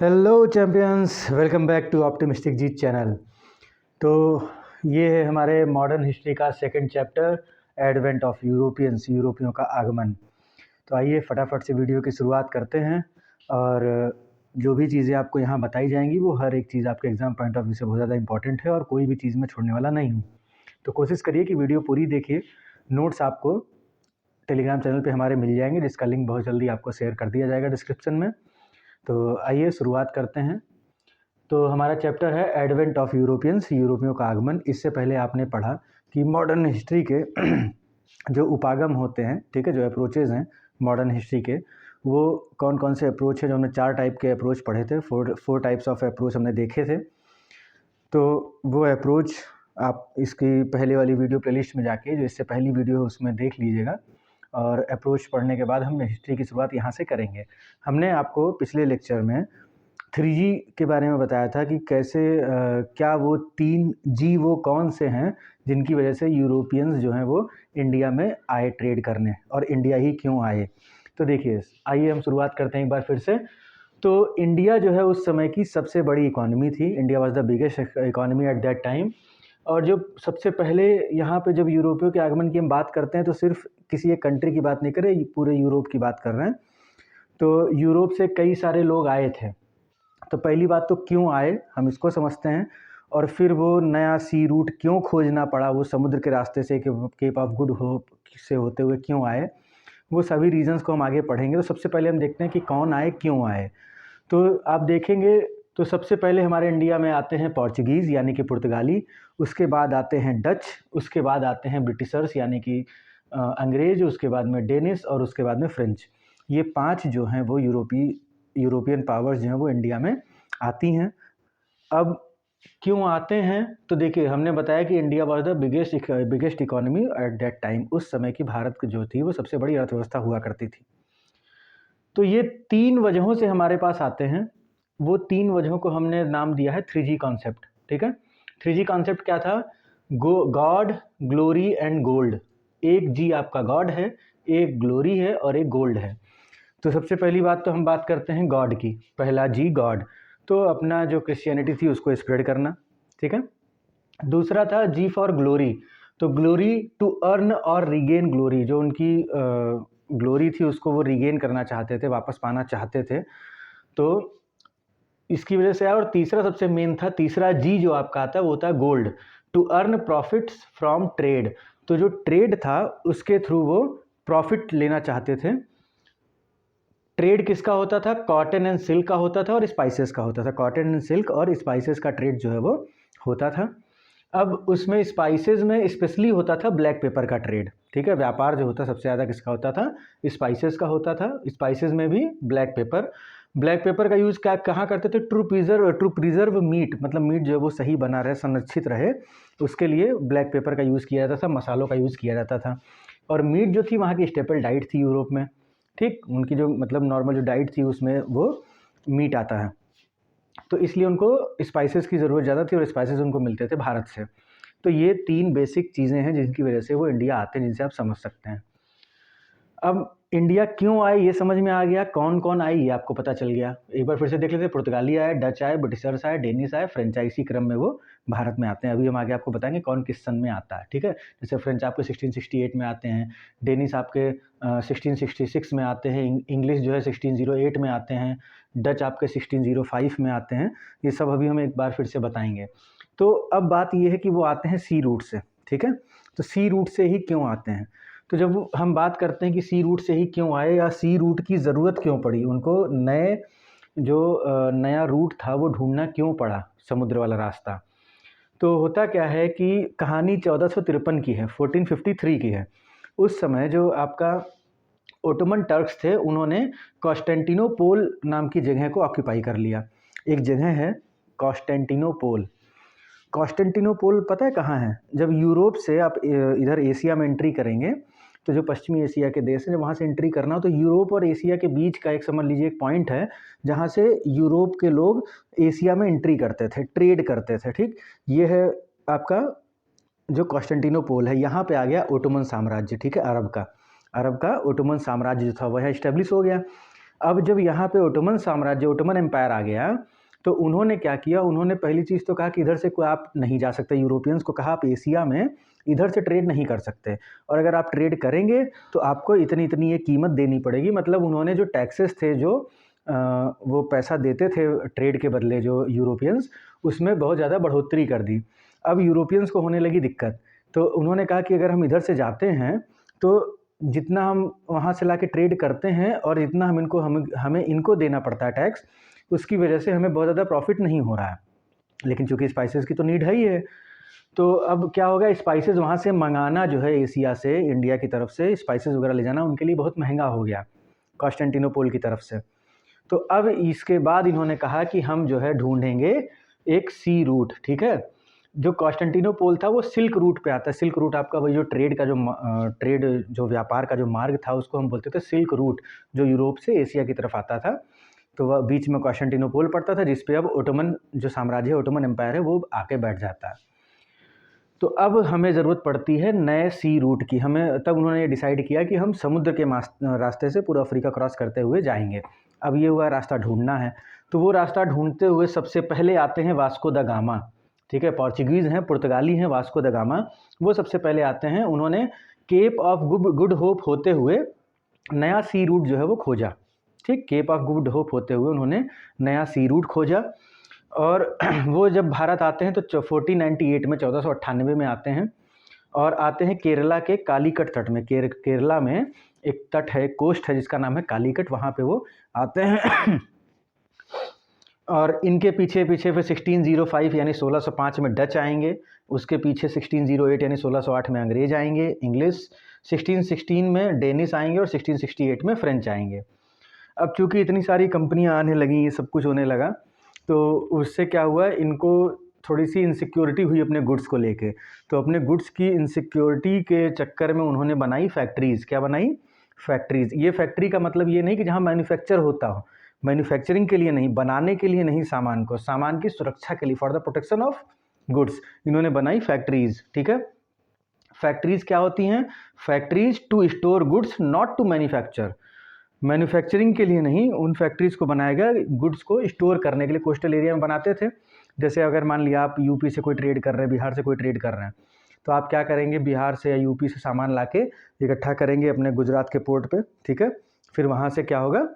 Hello champions, welcome back to optimistic Jeet channel. तो ये है हमारे मॉडर्न हिस्ट्री का second chapter, advent of Europeans, यूरोपियों का आगमन। तो आइए फटाफट से वीडियो की शुरुआत करते हैं। और जो भी चीज़ें आपको यहाँ बताई जाएंगी वो हर एक चीज़ आपके एग्ज़ाम पॉइंट ऑफ व्यू से बहुत ज़्यादा इंपॉर्टेंट है और कोई भी चीज़ मैं छोड़ने वाला नहीं हूँ। तो कोशिश करिए कि वीडियो पूरी देखिए। नोट्स आपको टेलीग्राम चैनल पे हमारे मिल जाएंगे, जिसका लिंक बहुत जल्दी आपको शेयर कर दिया जाएगा डिस्क्रिप्शन में। तो आइए शुरुआत करते हैं। तो हमारा चैप्टर है एडवेंट ऑफ यूरोपियंस, यूरोपियों का आगमन। इससे पहले आपने पढ़ा कि मॉडर्न हिस्ट्री के जो उपागम होते हैं, ठीक है, जो अप्रोचेज़ हैं मॉडर्न हिस्ट्री के, वो कौन कौन से अप्रोच हैं। जो हमने 4 टाइप के अप्रोच पढ़े थे, फोर टाइप्स ऑफ अप्रोच हमने देखे थे। तो वो अप्रोच आप इसकी पहले वाली वीडियो प्लेलिस्ट में जाके, जो इससे पहली वीडियो है उसमें देख लीजिएगा। और अप्रोच पढ़ने के बाद हम हिस्ट्री की शुरुआत यहाँ से करेंगे। हमने आपको पिछले लेक्चर में 3G के बारे में बताया था कि कैसे क्या वो 3G वो कौन से हैं जिनकी वजह से यूरोपियंस जो हैं वो इंडिया में आए ट्रेड करने, और इंडिया ही क्यों आए। तो देखिए, आइए हम शुरुआत करते हैं एक बार फिर से। तो इंडिया जो है उस समय की सबसे बड़ी इकॉनमी थी। India was the biggest economy at that time. और जो सबसे पहले यहाँ पे जब यूरोपियों के आगमन की हम बात करते हैं तो सिर्फ किसी एक कंट्री की बात नहीं कर रहे, पूरे यूरोप की बात कर रहे हैं। तो यूरोप से कई सारे लोग आए थे। तो पहली बात तो क्यों आए हम इसको समझते हैं, और फिर वो नया सी रूट क्यों खोजना पड़ा, वो समुद्र के रास्ते से केप ऑफ गुड होप से होते हुए क्यों आए, वो सभी रीजंस को हम आगे पढ़ेंगे। तो सबसे पहले हम देखते हैं कि कौन आए, क्यों आए। तो आप देखेंगे तो सबसे पहले हमारे इंडिया में आते हैं पोर्चुगीज़ यानी कि पुर्तगाली, उसके बाद आते हैं डच, उसके बाद आते हैं ब्रिटिशर्स यानी कि अंग्रेज, उसके बाद में डेनिश, और उसके बाद में फ्रेंच। ये 5 जो हैं वो यूरोपियन पावर्स जो हैं वो इंडिया में आती हैं। अब क्यों आते हैं, तो देखिए हमने बताया कि India was the biggest economy at that time. उस समय की भारत जो थी वो सबसे बड़ी अर्थव्यवस्था हुआ करती थी। तो ये 3 वजहों से हमारे पास आते हैं। वो 3 वजहों को हमने नाम दिया है 3G कॉन्सेप्ट, ठीक है। 3G कॉन्सेप्ट क्या था? God, glory and gold. एक जी आपका गॉड है, एक ग्लोरी है और एक गोल्ड है। तो सबसे पहली बात तो हम बात करते हैं गॉड की। पहला जी गॉड, तो अपना जो क्रिश्चियनिटी थी उसको स्प्रेड करना, ठीक है। दूसरा था जी फॉर ग्लोरी, तो ग्लोरी टू अर्न और रिगेन ग्लोरी, जो उनकी ग्लोरी थी उसको वो रिगेन करना चाहते थे, वापस पाना चाहते थे। तो इसकी वजह से। और तीसरा सबसे मेन था, तीसरा जी जो आपका आता है वो था gold, to earn profits from trade. तो जो ट्रेड था उसके थ्रू वो प्रॉफिट लेना चाहते थे। ट्रेड किसका होता था? कॉटन एंड सिल्क का होता था और स्पाइसेस का होता था। कॉटन एंड सिल्क और स्पाइसेस का ट्रेड जो है वो होता था। अब उसमें स्पाइसेस में स्पेशली होता था ब्लैक पेपर का ट्रेड, ठीक है। व्यापार जो होता सबसे ज़्यादा किसका होता था? स्पाइसेस का होता था। स्पाइसेस में भी ब्लैक पेपर का यूज़ क्या कहाँ करते थे? टू प्रिजर्व मीट, मतलब मीट जो है वो सही बना रहे, संरक्षित रहे, उसके लिए ब्लैक पेपर का यूज़ किया जाता था, मसालों का यूज़ किया जाता था। और मीट जो थी वहाँ की स्टेपल डाइट थी यूरोप में, ठीक। उनकी जो मतलब नॉर्मल जो डाइट थी उसमें वो मीट आता है, तो इसलिए उनको स्पाइसेस की ज़रूरत ज़्यादा थी और स्पाइसेस उनको मिलते थे भारत से। तो ये 3 बेसिक चीज़ें हैं जिनकी वजह से वो इंडिया आते हैं, जिनसे आप समझ सकते हैं। अब इंडिया क्यों आए ये समझ में आ गया, कौन कौन आई ये आपको पता चल गया। एक बार फिर से देख लेते हैं। पुर्तगाली आए, डच आए, ब्रिटिशर्स आए, डेनिश आए, फ्रेंच आए, इसी क्रम में वो भारत में आते हैं। अभी हम आगे आपको बताएंगे कौन किस सन में आता है, ठीक है। जैसे फ्रेंच आपके 1668 में आते हैं, डेनिश आपके 1666 में आते हैं, इंग्लिश जो है 1608 में आते हैं, डच आपके 1605 में आते हैं। ये सब अभी हम एक बार फिर से बताएंगे। तो अब बात ये है कि वो आते हैं सी रूट से, ठीक है। तो सी रूट से ही क्यों आते हैं? तो जब हम बात करते हैं कि सी रूट से ही क्यों आए या सी रूट की ज़रूरत क्यों पड़ी उनको, नया रूट था वो ढूंढना क्यों पड़ा, समुद्र वाला रास्ता। तो होता क्या है कि कहानी 1453 की है, 1453 की है। उस समय जो आपका ओटोमन टर्क्स थे उन्होंने कॉन्स्टेंटिनोपोल नाम की जगह को ऑक्यूपाई कर लिया। एक जगह है कॉन्स्टेंटिनोपोल। कॉन्स्टेंटिनोपोल पता है कहाँ है? जब यूरोप से आप इधर एशिया में एंट्री करेंगे, तो जो पश्चिमी एशिया के देश हैं जब वहाँ से एंट्री करना हो तो यूरोप और एशिया के बीच का एक समझ लीजिए एक पॉइंट है जहाँ से यूरोप के लोग एशिया में एंट्री करते थे, ट्रेड करते थे, ठीक। ये है आपका जो कॉन्स्टेंटिनोपोल है। यहाँ पे आ गया ओटोमन साम्राज्य, ठीक है, अरब का ओटोमन साम्राज्य जो था वह इस्टेब्लिश हो गया। अब जब यहाँ पे ओटोमन साम्राज्य, ओटोमन एम्पायर आ गया, तो उन्होंने क्या किया, उन्होंने पहली चीज़ तो कहा कि इधर से कोई आप नहीं जा सकते, यूरोपियंस को कहा आप एशिया में इधर से ट्रेड नहीं कर सकते, और अगर आप ट्रेड करेंगे तो आपको इतनी इतनी ये कीमत देनी पड़ेगी। मतलब उन्होंने जो टैक्सेस थे, जो वो पैसा देते थे ट्रेड के बदले जो यूरोपियंस, उसमें बहुत ज़्यादा बढ़ोतरी कर दी। अब यूरोपियंस को होने लगी दिक्कत, तो उन्होंने कहा कि अगर हम इधर से जाते हैं तो जितना हम वहाँ से लाके ट्रेड करते हैं और जितना हमें इनको देना पड़ता है टैक्स, उसकी वजह से हमें बहुत ज़्यादा प्रॉफिट नहीं हो रहा है। लेकिन चूँकि स्पाइसेस की तो नीड है ही है, तो अब क्या होगा, स्पाइसेस वहाँ से मंगाना जो है एशिया से, इंडिया की तरफ से स्पाइसेस वगैरह ले जाना उनके लिए बहुत महंगा हो गया कॉन्स्टेंटिनोपल की तरफ से। तो अब इसके बाद इन्होंने कहा कि हम जो है ढूंढेंगे एक सी रूट, ठीक है। जो कॉन्स्टेंटिनोपल था वो सिल्क रूट पे आता है। सिल्क रूट आपका वही जो ट्रेड का जो व्यापार का जो मार्ग था उसको हम बोलते थे सिल्क रूट, जो यूरोप से एशिया की तरफ आता था। तो वह बीच में कॉन्स्टेंटिनोपल पड़ता था, जिस पे अब ओटोमन जो साम्राज्य, ओटोमन एम्पायर है, वो आके बैठ जाता है। तो अब हमें ज़रूरत पड़ती है नए सी रूट की। हमें तब उन्होंने ये डिसाइड किया कि हम समुद्र के रास्ते से पूरा अफ्रीका क्रॉस करते हुए जाएंगे। अब ये हुआ रास्ता ढूंढना है। तो वो रास्ता ढूंढते हुए सबसे पहले आते हैं वास्को द गामा, ठीक है। पोर्चुगीज़ हैं, पुर्तगाली हैं, वास्को द गामा, वो सबसे पहले आते हैं। उन्होंने केप ऑफ गुड होप होते हुए नया सी रूट जो है वो खोजा, ठीक। केप ऑफ गुड होप होते हुए उन्होंने नया सी रूट खोजा। और वो जब भारत आते हैं तो 1498 में, 1498 में आते हैं, और आते हैं केरला के कालीकट तट में। केरला में एक तट है, कोस्ट है जिसका नाम है कालीकट, वहाँ पे वो आते हैं। और इनके पीछे पीछे फिर 1605 यानी 1605 में डच आएंगे, उसके पीछे 1608 यानी 1608 में अंग्रेज आएंगे, इंग्लिश, 1616 में डेनिस आएंगे, और 1668 में फ्रेंच आएंगे। अब चूँकि इतनी सारी कंपनियां आने लगी, ये सब कुछ होने लगा, तो उससे क्या हुआ, इनको थोड़ी सी इनसिक्योरिटी हुई अपने गुड्स को लेके। तो अपने गुड्स की इनसिक्योरिटी के चक्कर में उन्होंने बनाई फैक्ट्रीज़। क्या बनाई? फैक्ट्रीज़। ये फैक्ट्री का मतलब ये नहीं कि जहाँ मैन्युफैक्चर होता हो, मैन्युफैक्चरिंग के लिए नहीं, बनाने के लिए नहीं, सामान की सुरक्षा के लिए, for the protection of goods इन्होंने बनाई फैक्ट्रीज़, ठीक है। फैक्ट्रीज़ क्या होती हैं? Factories to store goods, not to manufacture. Manufacturing के लिए नहीं, उन फैक्ट्रीज़ को बनाया गया गुड्स को स्टोर करने के लिए। कोस्टल एरिया में बनाते थे। जैसे अगर मान लिया आप यूपी से कोई ट्रेड कर रहे हैं, बिहार से कोई ट्रेड कर रहे हैं, तो आप क्या करेंगे, बिहार से या यूपी से सामान लाके इकट्ठा करेंगे अपने गुजरात के पोर्ट पे, ठीक है। फिर वहाँ से क्या होगा,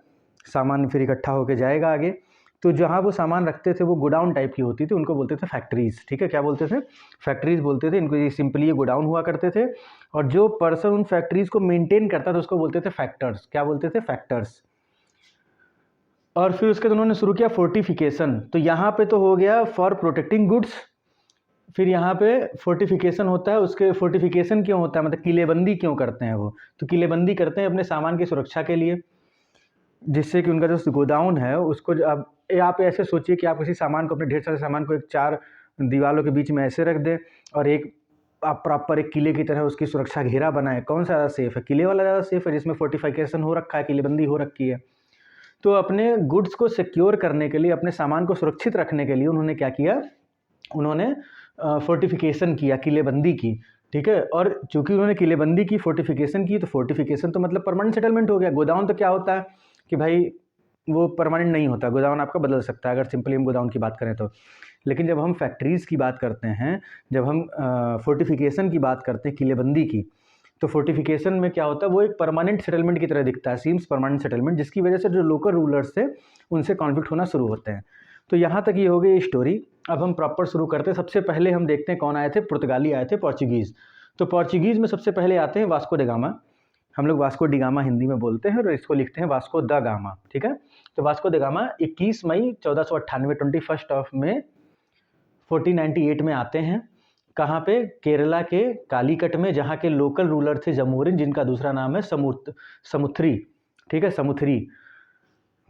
सामान फिर इकट्ठा होके जाएगा आगे। तो जहाँ वो सामान रखते थे वो गोडाउन टाइप की होती थी, उनको बोलते थे फैक्ट्रीज़, ठीक है। क्या बोलते थे? फैक्ट्रीज़ बोलते थे इनको। ये सिंपली ये गोडाउन हुआ करते थे, और जो पर्सन उन फैक्ट्रीज़ को मेंटेन करता था उसको बोलते थे फैक्टर्स। क्या बोलते थे? फैक्टर्स। और फिर उसके बाद उन्होंने शुरू किया फोर्टिफिकेशन। तो यहाँ पे तो हो गया फॉर प्रोटेक्टिंग गुड्स। फिर यहाँ पे फोर्टिफिकेशन होता है। उसके फोर्टिफिकेशन क्यों होता है, मतलब किलेबंदी क्यों करते हैं वो? तो किलेबंदी करते हैं अपने सामान की सुरक्षा के लिए, जिससे कि उनका जो गोदाउन है उसको अब आप ऐसे सोचिए कि आप किसी सामान को, अपने ढेर सारे सामान को एक 4 दीवारों के बीच में ऐसे रख दें, और एक आप प्रॉपर एक किले की तरह उसकी सुरक्षा घेरा बनाए। कौन सा ज़्यादा सेफ़ है? किले वाला ज़्यादा सेफ़ है, जिसमें फोर्टिफिकेशन हो रखा है, किलेबंदी हो रखी है। तो अपने गुड्स को सिक्योर करने के लिए, अपने सामान को सुरक्षित रखने के लिए उन्होंने क्या किया, उन्होंने फोर्टिफिकेशन किया, किलेबंदी की, ठीक है। और चूँकि उन्होंने किलेबंदी की, फोर्टिफिकेशन की, तो फोर्टिफिकेशन तो मतलब परमानेंट सेटलमेंट हो गया। गोदाउन तो क्या होता है कि भाई वो परमानेंट नहीं होता, गोदाउन आपका बदल सकता है अगर सिंपली हम गोदाउन की बात करें तो। लेकिन जब हम फैक्ट्रीज़ की बात करते हैं, जब हम फोर्टिफिकेशन की बात करते हैं, किलेबंदी की, तो फोर्टिफिकेशन में क्या होता है, वो एक परमानेंट सेटलमेंट की तरह दिखता है, सीम्स परमानेंट सेटलमेंट, जिसकी वजह से जो लोकल रूलर्स थे उनसे कॉन्फ्लिक्ट होना शुरू होते हैं। तो यहाँ तक ये हो गई स्टोरी। अब हम प्रॉपर शुरू करते हैं। सबसे पहले हम देखते हैं कौन आए थे। पुर्तगाली आए थे, पोर्चुगीज़। तो पोर्चुगीज़ में सबसे पहले आते हैं वास्को ड गामा। हम लोग वास्को डी गामा हिंदी में बोलते हैं, और इसको लिखते हैं वास्को द गामा, ठीक है। तो वास्को द गामा 21 मई 1498, 21 ऑफ मई 1498 में आते हैं। कहाँ पे? केरला के कालीकट में, जहाँ के लोकल रूलर थे जमोरिन, जिनका दूसरा नाम है समुथरी, ठीक है, समुथरी।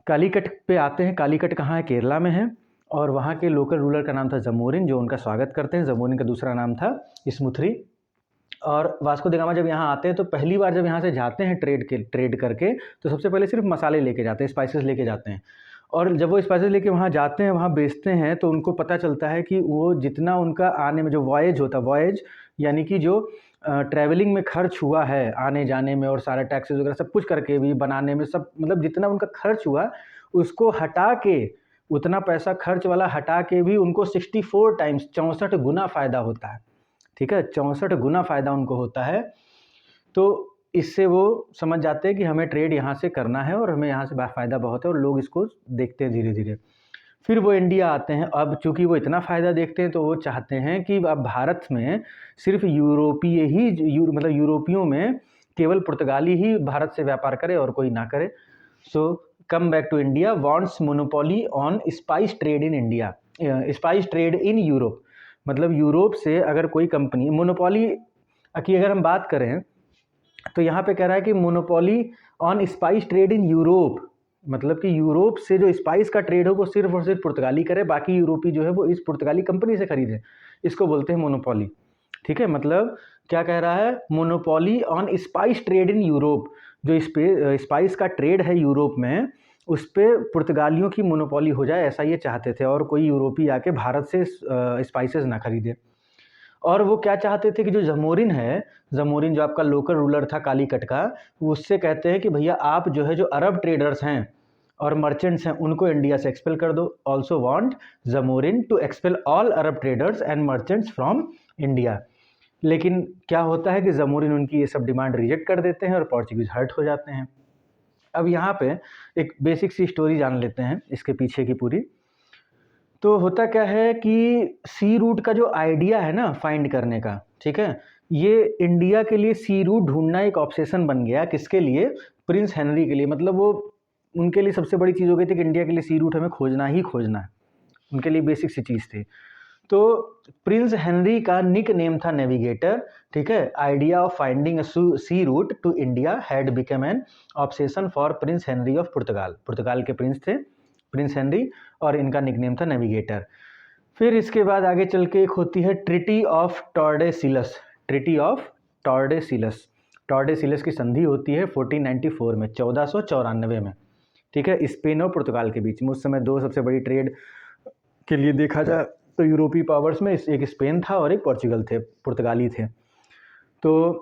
कालीकट पे आते हैं। कालीकट कहाँ है? केरला में है। और वहाँ के लोकल रूलर का नाम था जमोरिन, जो उनका स्वागत करते हैं। जमोरिन का दूसरा नाम था स्मुथरी। और वास्को द गामा जब यहाँ आते हैं तो पहली बार जब यहाँ से जाते हैं ट्रेड करके, तो सबसे पहले सिर्फ मसाले लेके जाते हैं, स्पाइसेस लेके जाते हैं। और जब वो स्पाइसेस लेके वहाँ जाते हैं, वहाँ बेचते हैं, तो उनको पता चलता है कि वो जितना उनका आने में जो वॉयज होता है, वॉयज यानी कि जो ट्रैवलिंग में खर्च हुआ है, आने जाने में और सारा टैक्सेस वगैरह सब कुछ करके भी, बनाने में सब, मतलब जितना उनका खर्च हुआ उसको हटा के, उतना पैसा खर्च वाला हटा के भी उनको 64 टाइम्स 64 गुना फ़ायदा होता है। ठीक है, 64 गुना फ़ायदा उनको होता है। तो इससे वो समझ जाते हैं कि हमें ट्रेड यहाँ से करना है और हमें यहाँ से फ़ायदा बहुत है, और लोग इसको देखते हैं धीरे धीरे। फिर वो इंडिया आते हैं। अब चूँकि वो इतना फ़ायदा देखते हैं तो वो चाहते हैं कि अब भारत में सिर्फ यूरोपीय ही मतलब यूरोपियों में केवल पुर्तगाली ही भारत से व्यापार करे और कोई ना करे। So come back to India, wants monopoly on spice trade in India, spice trade in Europe. मतलब यूरोप से अगर कोई कंपनी मोनोपोली की अगर हम बात करें तो यहाँ पे कह रहा है कि monopoly on spice trade in Europe, मतलब कि यूरोप से जो स्पाइस का ट्रेड हो वो सिर्फ और सिर्फ पुर्तगाली करे, बाकी यूरोपी जो है वो इस पुर्तगाली कंपनी से खरीदे। इसको बोलते हैं मोनोपोली। ठीक है, मतलब क्या कह रहा है, monopoly on spice trade in Europe, जो स्पाइस का ट्रेड है यूरोप में उस पर पुर्तगालियों की मोनोपोली हो जाए, ऐसा ये चाहते थे, और कोई यूरोपी आके भारत से स्पाइसेस ना खरीदे। और वो क्या चाहते थे कि जो जमोरिन है, जमोरिन जो आपका लोकल रूलर था कालीकट का, उससे कहते हैं कि भैया आप जो है जो अरब ट्रेडर्स हैं और मर्चेंट्स हैं उनको इंडिया से एक्सपेल कर दो। Also want Zamorin to expel all Arab traders and merchants from India. लेकिन क्या होता है कि जमोरिन उनकी ये सब डिमांड रिजेक्ट कर देते हैं और पोर्चुगीज हर्ट हो जाते हैं। अब यहाँ पे एक बेसिक सी स्टोरी जान लेते हैं इसके पीछे की पूरी। तो होता क्या है कि सी रूट का जो आइडिया है ना फाइंड करने का, ठीक है, ये इंडिया के लिए सी रूट ढूंढना एक ऑब्सेशन बन गया। किसके लिए? प्रिंस हेनरी के लिए। मतलब वो उनके लिए सबसे बड़ी चीज़ हो गई थी कि इंडिया के लिए सी रूट हमें खोजना ही खोजना है, उनके लिए बेसिक सी चीज़ थी। तो प्रिंस हेनरी का निक नेम था नेविगेटर। ठीक है, idea of finding a sea route to India had become an obsession for prince Henry of पुर्तगाल। पुर्तगाल के प्रिंस थे प्रिंस हेनरी, और इनका निकनेम था नेविगेटर। फिर इसके बाद आगे चल के एक होती है ट्रिटी ऑफ टॉर्डेसिलस। ट्रिटी ऑफ टॉर्डेसिलस, टॉर्डेसिलस की संधि होती है 1494 में, 1494 में। ठीक है, स्पेन और पुर्तगाल के बीच में। उस समय दो सबसे बड़ी ट्रेड के लिए देखा जाए तो यूरोपीय पावर्स में एक स्पेन था और एक पोर्चुगल थे, पुर्तगाली थे। तो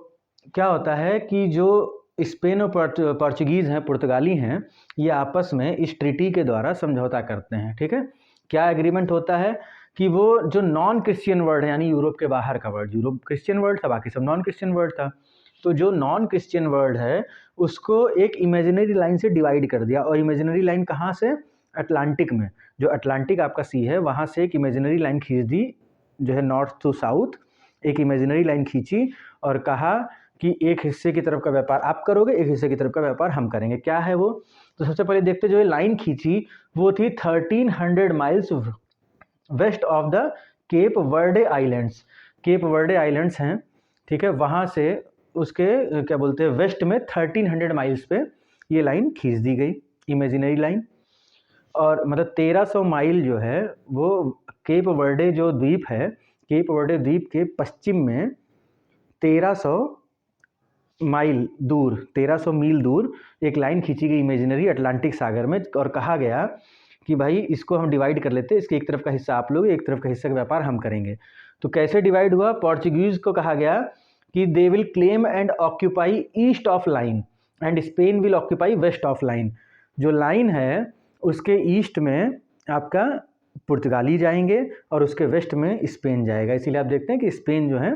क्या होता है कि जो स्पेन और पोर्चुगीज़ हैं, पुर्तगाली हैं, ये आपस में इस ट्रीटी के द्वारा समझौता करते हैं। ठीक है, क्या एग्रीमेंट होता है कि वो जो नॉन क्रिश्चियन वर्ल्ड है, यानी यूरोप के बाहर का वर्ल्ड, यूरोप क्रिश्चियन वर्ल्ड था, बाकी सब नॉन क्रिश्चियन वर्ल्ड था, तो जो नॉन क्रिश्चियन वर्ल्ड है उसको एक इमेजिनरी लाइन से डिवाइड कर दिया। और इमेजिनरी लाइन कहाँ से? अटलांटिक में, जो अटलांटिक आपका सी है वहाँ से एक इमेजिनरी लाइन खींच दी, जो है नॉर्थ टू साउथ एक इमेजिनरी लाइन खींची, और कहा कि एक हिस्से की तरफ का व्यापार आप करोगे, एक हिस्से की तरफ का व्यापार हम करेंगे। क्या है वो? तो सबसे पहले देखते जो ये लाइन खींची वो थी 1300 miles west of the Cape Verde islands. Cape Verde islands हैं, ठीक है, वहाँ से उसके क्या बोलते हैं वेस्ट में 1300 माइल्स पे ये लाइन खींच दी गई, इमेजिनरी लाइन। और मतलब 1300 माइल जो है वो केप वर्डे जो द्वीप है, केप वर्डे द्वीप के पश्चिम में 1300 माइल दूर, 1300 मील दूर एक लाइन खींची गई इमेजिनरी अटलांटिक सागर में, और कहा गया कि भाई इसको हम डिवाइड कर लेते हैं, इसके एक तरफ का हिस्सा आप लोग, एक तरफ का हिस्सा का व्यापार हम करेंगे। तो कैसे डिवाइड हुआ? पोर्चुगीज को कहा गया कि they will claim and occupy east of line and Spain will occupy west of line. जो लाइन है उसके ईस्ट में आपका पुर्तगाली जाएंगे और उसके वेस्ट में स्पेन जाएगा। इसीलिए आप देखते हैं कि स्पेन जो है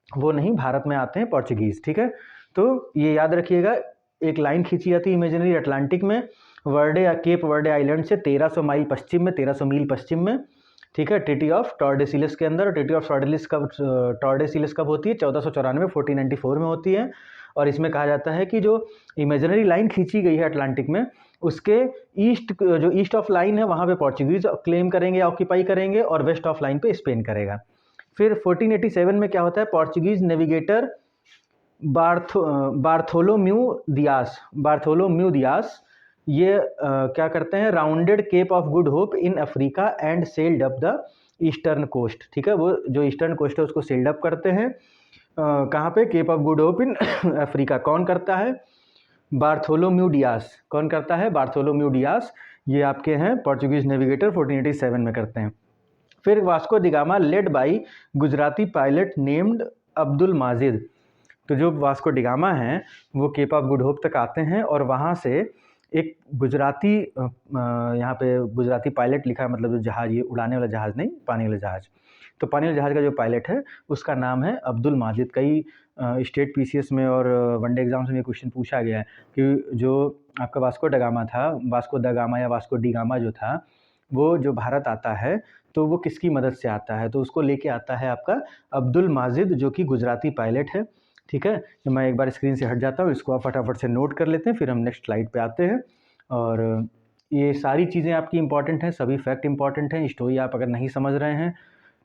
वो नहीं, भारत में आते हैं पोर्चुगीज़। ठीक है, तो ये याद रखिएगा, एक लाइन खींची जाती है इमेजिनरी अटलांटिक में वर्डे या केप वर्डे आइलैंड से 1300 माइल पश्चिम में, 1300 मील पश्चिम में। ठीक है, ट्रीटी ऑफ टॉर्डेसिलस के अंदर। ट्रीटी ऑफ टॉर्डेसिलस कब होती है? 1494 1494 में होती है। और इसमें कहा जाता है कि जो इमेजिनरी लाइन खींची गई है अटलांटिक में उसके ईस्ट, जो ईस्ट ऑफ लाइन है वहाँ पे पोर्चुगीज क्लेम करेंगे, ऑक्यूपाई करेंगे, और वेस्ट ऑफ लाइन पे स्पेन करेगा। फिर 1487 में क्या होता है? पोर्चुगीज नेविगेटर बार्थोलोम्यू दियास ये क्या करते हैं? Rounded Cape of Good Hope in Africa and sailed up the eastern coast. ठीक है, वो जो ईस्टर्न कोस्ट है उसको सेल्ड अप करते हैं। कहाँ पे? Cape of Good Hope in Africa. कौन करता है? Bartholomew Dias. कौन करता है? Bartholomew Dias. ये आपके हैं पोर्चुगीज नेविगेटर, 1487 में करते हैं। फिर Vasco da gamma led by Gujarati pilot named Abdul Majid. तो जो वास्को डी गामा हैं वो केप ऑफ गुड होप तक आते हैं और वहाँ से एक गुजराती यहाँ पे गुजराती पायलट लिखा है, मतलब जो जहाज़, ये उड़ाने वाला जहाज़ नहीं, पानी वाला जहाज़। तो पानी वाले जहाज़ का जो पायलट है उसका नाम है अब्दुल माजिद। कई स्टेट पीसीएस में और वनडे एग्जाम्स में ये क्वेश्चन पूछा गया है कि जो आपका वास्को ड गामा था, वास्को द गामा या वास्को डी गामा जो था, वो जो भारत आता है तो वो किसकी मदद से आता है, तो उसको लेके आता है आपका अब्दुल माजिद, जो कि गुजराती पायलट है। ठीक है, तो मैं एक बार स्क्रीन से हट जाता हूँ, इसको आप फटाफट से नोट कर लेते हैं, फिर हम नेक्स्ट स्लाइड पे आते हैं। और ये सारी चीज़ें आपकी इंपॉर्टेंट हैं, सभी फैक्ट इंपॉर्टेंट हैं। स्टोरी आप अगर नहीं समझ रहे हैं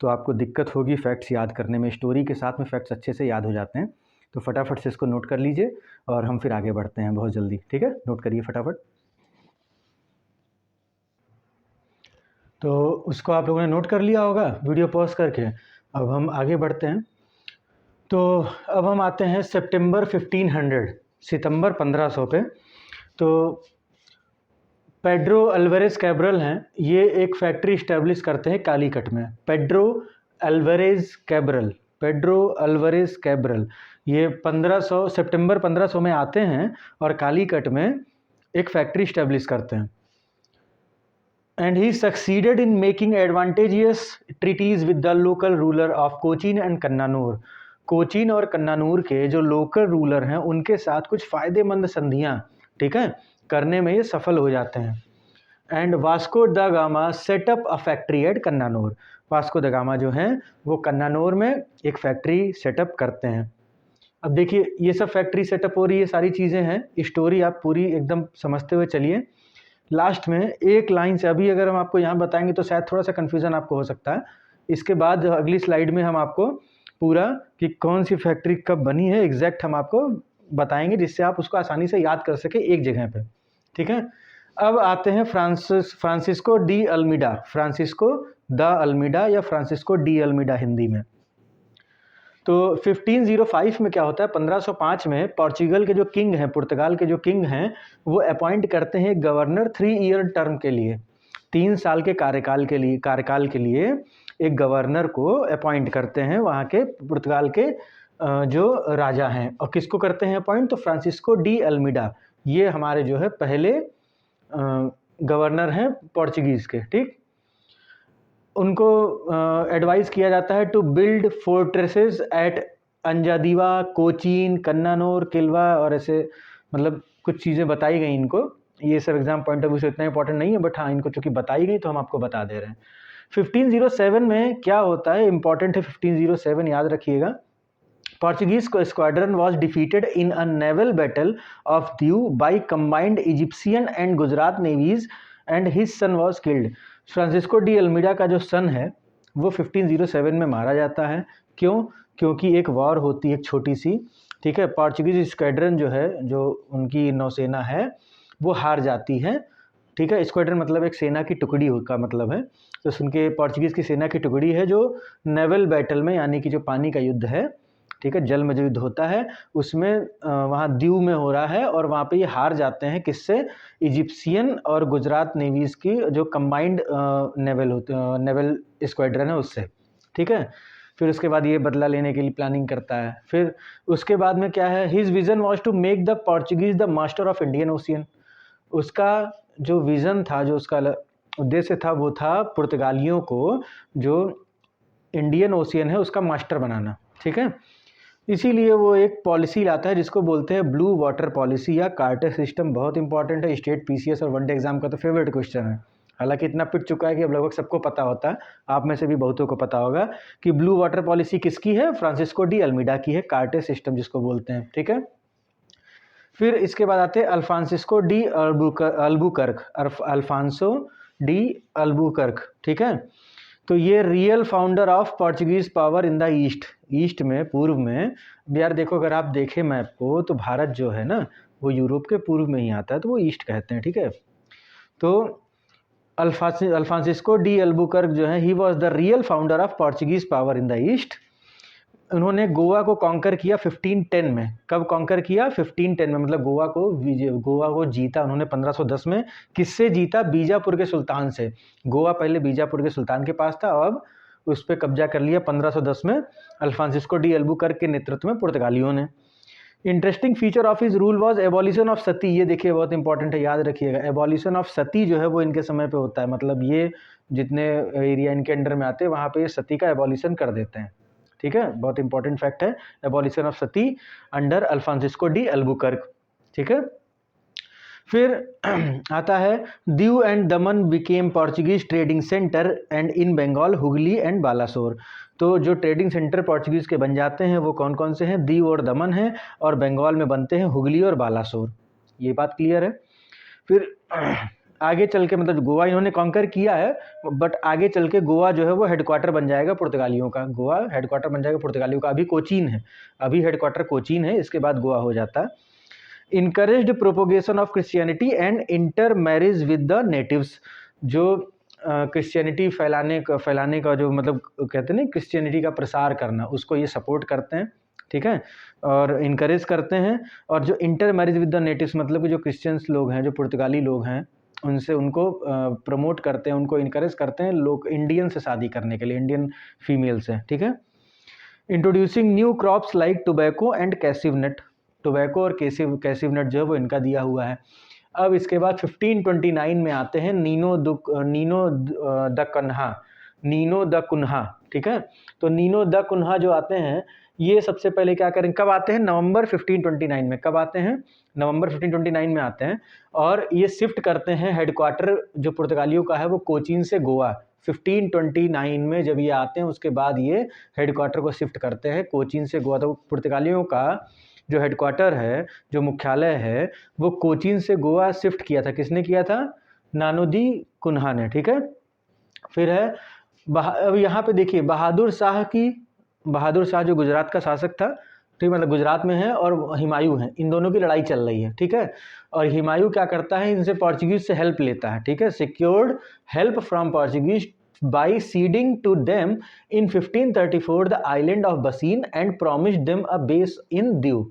तो आपको दिक्कत होगी फैक्ट्स याद करने में, स्टोरी के साथ में फैक्ट्स अच्छे से याद हो जाते हैं। तो फटाफट से इसको नोट कर लीजिए और हम फिर आगे बढ़ते हैं बहुत जल्दी। ठीक है, नोट करिए फटाफट। तो उसको आप लोगों ने नोट कर लिया होगा वीडियो पॉज करके। अब हम आगे बढ़ते हैं। तो अब हम आते हैं सितंबर 1500, सितंबर 1500 पे। तो पेड्रो अल्वारेज कैब्रल हैं, ये एक फैक्ट्री इस्टेब्लिश करते हैं कालीकट में। पेड्रो अल्वारेज कैब्रल ये 1500 सितंबर 1500 में आते हैं और कालीकट में एक फैक्ट्री इस्टेब्लिश करते हैं। And he succeeded in making advantageous treaties with the local ruler of Cochin and Cannanore. Cochin और कन्नानूर के जो लोकल रूलर हैं उनके साथ कुछ फ़ायदेमंद संधियाँ, ठीक है, करने में ये सफल हो जाते हैं। And Vasco da Gama set up a factory at Cannanore. Vasco da Gama जो हैं वो कन्नानूर में एक फैक्ट्री सेटअप करते हैं। अब देखिए ये सब फैक्ट्री सेटअप हो रही है, सारी चीज़ें हैं, स्टोरी आप पूरी एकदम समझते हुए चलिए। लास्ट में एक लाइन से, अभी अगर हम आपको यहाँ बताएंगे तो शायद थोड़ा सा कन्फ्यूज़न आपको हो सकता है। इसके बाद अगली स्लाइड में हम आपको पूरा कि कौन सी फैक्ट्री कब बनी है एग्जैक्ट हम आपको बताएंगे, जिससे आप उसको आसानी से याद कर सके एक जगह पे। ठीक है, अब आते हैं Francisco de Almeida, Francisco de Almeida या फ्रांसिस्को डी अल्मीडा हिंदी में। तो 1505 में क्या होता है, 1505 में पोर्चुगल के जो किंग हैं, पुर्तगाल के जो किंग हैं, वो अपॉइंट करते हैं गवर्नर 3 ईयर टर्म के लिए, 3 साल के कार्यकाल के लिए एक गवर्नर को अपॉइंट करते हैं वहाँ के पुर्तगाल के जो राजा हैं। और किसको करते हैं अपॉइंट, तो फ्रांसिस्को डी अल्मीडा, ये हमारे जो है पहले गवर्नर हैं पोर्चुगीज़ के। ठीक, उनको एडवाइस किया जाता है to build fortresses at Anjadiva, Cochin, Cannanore, Kilwa, और ऐसे मतलब कुछ चीज़ें बताई गई इनको। ये सब एग्जाम पॉइंट ऑफ व्यू से इतना इंपॉर्टेंट नहीं है, बट हाँ इनको चूँकि बताई गई तो हम आपको बता दे रहे हैं। 1507 में क्या होता है, इंपॉर्टेंट है 1507, याद रखिएगा। Portuguese squadron was defeated in a naval battle of Diu by combined Egyptian and Gujarat navies and his son was killed. Francisco de Almeida का जो सन है वो 1507 में मारा जाता है। क्यों, क्योंकि एक वॉर होती है एक छोटी सी, ठीक है, पोर्चुगीज स्क्वाड्रन जो है, जो उनकी नौसेना है वो हार जाती है। ठीक है, स्क्वाड्रन मतलब एक सेना की टुकड़ी का मतलब है। तो उनके पोर्चुगीज़ की सेना की टुकड़ी है जो नेवल बैटल में, यानी कि जो पानी का युद्ध है, ठीक है, जल में जो युद्ध होता है उसमें वहाँ दीव में हो रहा है और वहाँ पे ये हार जाते हैं। किससे, इजिप्शियन और गुजरात नेवीज़ की जो कंबाइंड नेवल स्क्वाड्रन है उससे। ठीक है, फिर उसके बाद ये बदला लेने के लिए प्लानिंग करता है। फिर उसके बाद में क्या है, his vision was to make the Portuguese the master of Indian Ocean. उसका जो विज़न था, जो उसका उद्देश्य था, वो था पुर्तगालियों को जो इंडियन ओशियन है उसका मास्टर बनाना। ठीक है, इसीलिए वो एक पॉलिसी लाता है जिसको बोलते हैं ब्लू वाटर पॉलिसी या कार्टर सिस्टम। बहुत इंपॉर्टेंट है, स्टेट पीसीएस और वनडे एग्जाम का तो फेवरेट क्वेश्चन है। हालांकि इतना पिट चुका है कि अब लगभग सबको पता होता है, आप में से भी बहुतों को पता होगा कि ब्लू वाटर पॉलिसी किसकी है, फ्रांसिस्को डी अल्मीडा की है, कार्टर सिस्टम जिसको बोलते हैं। ठीक है, फिर इसके बाद आते हैं Alfonso de Albuquerque, Alfonso de Albuquerque. ठीक है, तो ये real founder of Portuguese power in the east, east में, पूर्व में। यार देखो, अगर आप देखें मैप को तो भारत जो है ना वो यूरोप के पूर्व में ही आता है, तो वो ईस्ट कहते हैं। ठीक है, तो अल्फांसिस्को डी अल्बुकर्क जो है, he was the real founder of Portuguese power in the east. उन्होंने गोवा को कॉन्कर किया 1510 में। कब कॉन्कर किया, 1510 में, मतलब गोवा को जीता उन्होंने 1510 में। किससे जीता, बीजापुर के सुल्तान से। गोवा पहले बीजापुर के सुल्तान के पास था, अब उस पर कब्जा कर लिया 1510 में अल्फांसिस्को डी अल्बुकर्क के नेतृत्व में पुर्तगालियों ने। Interesting feature of his rule was abolition of sati. ये देखिए बहुत इंपॉर्टेंट है, याद रखिएगा। एबॉलिशन ऑफ सती जो है वो इनके समय पे होता है, मतलब ये जितने एरिया इनके अंडर में आते हैं वहाँ पे ये सती का एबॉलिशन कर देते हैं। ठीक है, बहुत इंपॉर्टेंट फैक्ट है, abolition of sati under Alfonso de Albuquerque. ठीक है, फिर आता है Diu and Daman became Portuguese trading centre and in Bengal Hooghly and Balasore. तो जो ट्रेडिंग सेंटर पोर्चुगीज़ के बन जाते हैं वो कौन कौन से हैं? दीव और दमन हैं, और बंगाल में बनते हैं हुगली और बालासोर। ये बात क्लियर है। फिर आगे चल के, मतलब गोवा इन्होंने कॉन्कर किया है, बट आगे चल के गोवा जो है वो हेडक्वार्टर बन जाएगा पुर्तगालियों का। गोवा हेडक्वार्टर बन जाएगा पुर्तगालियों का। अभी कोचीन है, अभी हेडक्वार्टर कोचीन है, इसके बाद गोवा हो जाता है। Encouraged propagation of Christianity and inter marriage with the natives. जो क्रिश्चियनिटी फैलाने का जो, मतलब कहते हैं ना, क्रिश्चियनिटी का प्रसार करना, उसको ये सपोर्ट करते हैं। ठीक है, और इनकरेज करते हैं। और जो inter marriage with the natives, मतलब कि जो क्रिश्चियंस लोग हैं, जो पुर्तगाली लोग हैं, उनसे उनको प्रमोट करते हैं, उनको इनकरेज करते हैं लोग इंडियन से शादी करने के लिए, इंडियन फीमेल से। ठीक है, introducing new crops like tobacco and cashew nut. Tobacco और कैसिव नट जो है वो इनका दिया हुआ है। अब इसके बाद 1529 में आते हैं नीनो द कुन्हा। ठीक है, तो नीनो द कुन्हा जो आते हैं, ये सबसे पहले क्या करें, कब आते हैं? नवंबर 1529 में। कब आते हैं? नवंबर 1529 में आते हैं, और ये शिफ्ट करते हैं हेडक्वार्टर जो पुर्तगालियों का है वो कोचीन से गोवा। 1529 में जब ये आते हैं, उसके बाद ये हेडक्वार्टर को शिफ्ट करते हैं कोचीन से गोवा। तो पुर्तगालियों का जो हेडक्वार्टर है, जो मुख्यालय है, वो कोचीन से गोवा शिफ्ट किया था। किसने किया था? नानो दी कुन्हा ने। ठीक है, फिर है अब यहाँ पे देखिए बहादुर शाह जो गुजरात का शासक था, ठीक, मतलब गुजरात में है, और हुमायूं है, इन दोनों की लड़ाई चल रही है। ठीक है, और हुमायूं क्या करता है, इनसे पोर्चुगीज से हेल्प लेता है। ठीक है, secured help from Portuguese by ceding to them in 1534 the island of Basin and promised them a base in Diu।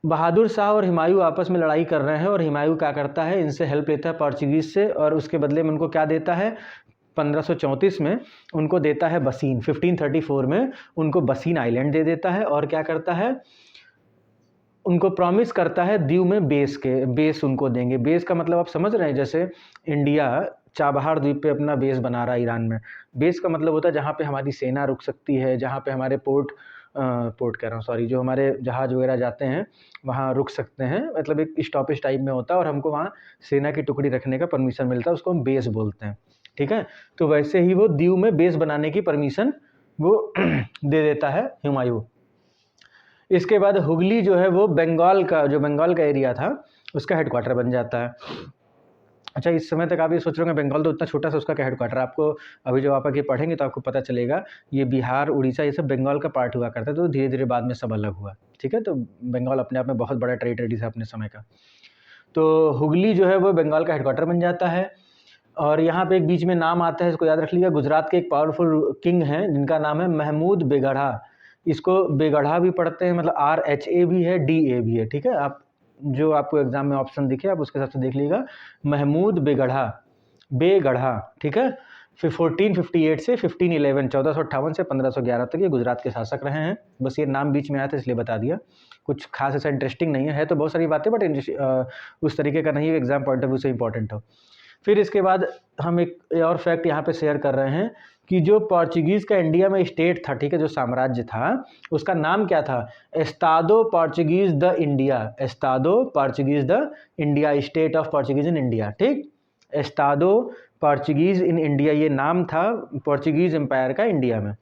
Bahadur Shah और हुमायूं आपस में लड़ाई कर रहे हैं, और हुमायूं क्या करता है, इनसे हेल्प लेता है पोर्चुगीज से, और उसके बदले में उनको क्या देता है? 1534 में उनको देता है बसीन। 1534 में उनको बसीन आइलैंड दे देता है, और क्या करता है, उनको प्रॉमिस करता है दीव में बेस उनको देंगे। बेस का मतलब आप समझ रहे हैं, जैसे इंडिया चाबहार द्वीप पे अपना बेस बना रहा है ईरान में। बेस का मतलब होता है जहाँ पे हमारी सेना रुक सकती है, जहाँ पे हमारे पोर्ट कह रहा हूँ, सॉरी, जो हमारे जहाज वगैरह जाते हैं वहाँ रुक सकते हैं, मतलब एक स्टॉपेज टाइप में होता है, और हमको वहाँ सेना की टुकड़ी रखने का परमिशन मिलता है, उसको हम बेस बोलते हैं। ठीक है, तो वैसे ही वो दीव में बेस बनाने की परमिशन वो दे देता है हुमायूं। इसके बाद हुगली जो है वो बंगाल का एरिया था, उसका हेडक्वार्टर बन जाता है। अच्छा, इस समय तक आप ये सोच रहे होंगे बंगाल तो इतना छोटा सा, उसका क्या हेडक्वार्टर? आपको अभी जब आप आगे पढ़ेंगे तो आपको पता चलेगा, ये बिहार, उड़ीसा, ये सब बंगाल का पार्ट हुआ करता है, तो धीरे धीरे बाद में सब अलग हुआ। ठीक है, तो बंगाल अपने आप में बहुत बड़ा टेरिटरी था अपने समय का। तो हुगली जो है वो बंगाल का हेडक्वार्टर बन जाता है। और यहाँ पे एक बीच में नाम आता है, इसको याद रख लीजिएगा, गुजरात के एक पावरफुल किंग हैं जिनका नाम है महमूद बेगढ़ा। इसको बेगढ़ा भी पढ़ते हैं, मतलब RHA भी है, DA भी है। ठीक है, आप जो आपको एग्जाम में ऑप्शन दिखे आप उसके हिसाब से देख लीजिएगा। महमूद बेगढ़ा। ठीक है, फिर 1458 से 1511, 1458 से 1511 तक ये गुजरात के शासक रहे हैं। बस ये नाम बीच में आया था इसलिए बता दिया, कुछ खास ऐसा इंटरेस्टिंग नहीं है तो बहुत सारी बातें, बट उस तरीके का नहीं है एग्जाम पॉइंट ऑफ व्यू से इंपॉर्टेंट हो। फिर इसके बाद हम एक और फैक्ट यहाँ पे शेयर कर रहे हैं कि जो पोर्चुगीज़ का इंडिया में स्टेट था, ठीक है, जो साम्राज्य था, उसका नाम क्या था? Estado Portuguese da India, state of Portuguese in India. ठीक, एस्तादो पोर्चुगीज़ इन इंडिया, ये नाम था पोर्चुगीज़ एम्पायर का इंडिया में।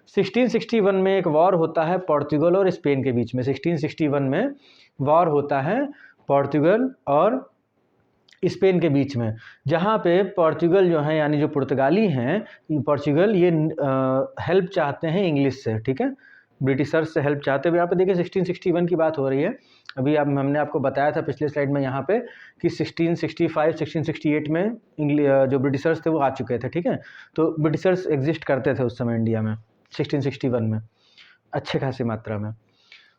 1661 में एक वॉर होता है पोर्चुगल और स्पेन के बीच में। 1661 में वॉर होता है पोर्चुगल और स्पेन के बीच में, जहाँ पे पोर्चुगल जो है, यानी जो पुर्तगाली हैं पोर्चुगल, ये हेल्प चाहते हैं इंग्लिश से। ठीक है, ब्रिटिशर्स से हेल्प चाहते हुए। यहाँ पे देखिए 1661 की बात हो रही है। अभी हमने आपको बताया था पिछले स्लाइड में यहाँ पे कि 1665 1668 में जो ब्रिटिशर्स थे वो आ चुके थे। ठीक है, तो ब्रिटिशर्स एग्जिस्ट करते थे उस समय इंडिया में 1661 में अच्छे खासी मात्रा में।